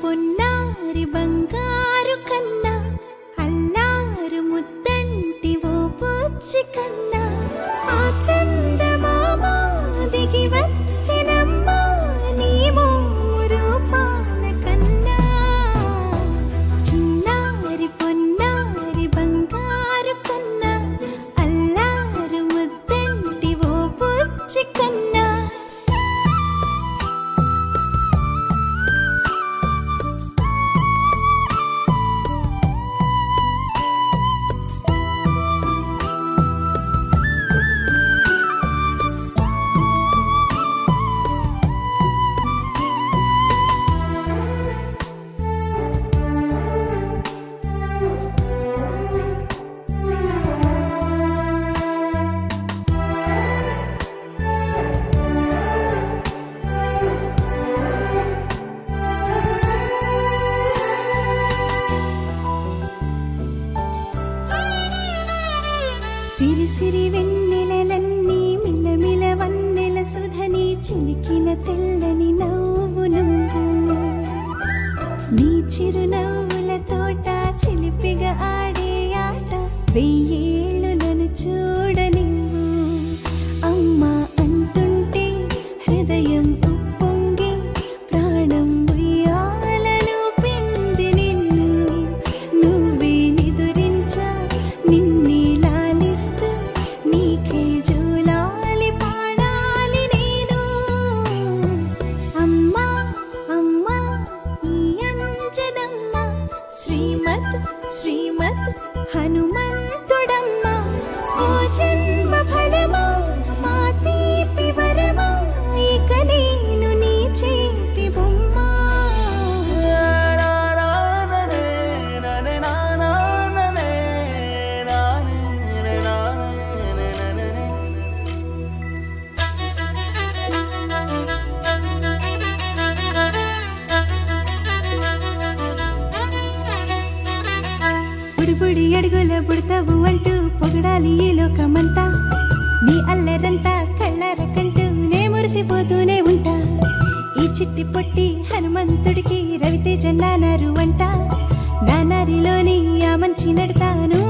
పొన్నారి బంగారు కన్నా అల్లారు ముద్దంటి ఓ పూచి కన్నా ఆ చందమామ దిగి వచ్చినమ్మా నీ రూపాల కన్నా చిన్నారి పొన్నారి బంగారు కన్నా అల్లారు ముద్దంటి ఓ పూచి కన్నా సిరి సిరి వెన్నెలలన్నీ మిలమిల వన్నెల సుధని చిలికిన తెల్లని నవ్వు నువ్వు నీ చిరునవ్వుల తోట చిలిపిగా ఆడే ఆట వెయ్యేళ్ళు నన్ను చూడనివ్వు అమ్మా అంటుంటే హృదయం ఉప్పొంగి ప్రాణం ఉయ్యాలలో పిండి నిన్ను నువ్వే నిదురించా నిన్నే నీకే జోలాలి పాడాలి నేను అమ్మా అమ్మా ఈ అంజనమ్మ శ్రీమత్ శ్రీమత్ హనుమంతుడమ్మ ఓ జన్మ ఫలమా మా తీపి వరమా ఇక నేను నీ చేతి బొమ్మ బుడి అడుగుల బుడతావు అంటూ పొగడాలి ఈ లోకమంతా నీ అల్లరంతా కళ్ళరకంటూ నే మురిసిపోతూనే ఉంటా ఈ చిట్టి పొట్టి హనుమంతుడికి రవితేజ నానారు అంట నానారిలోని ఆ మంచి నడతాను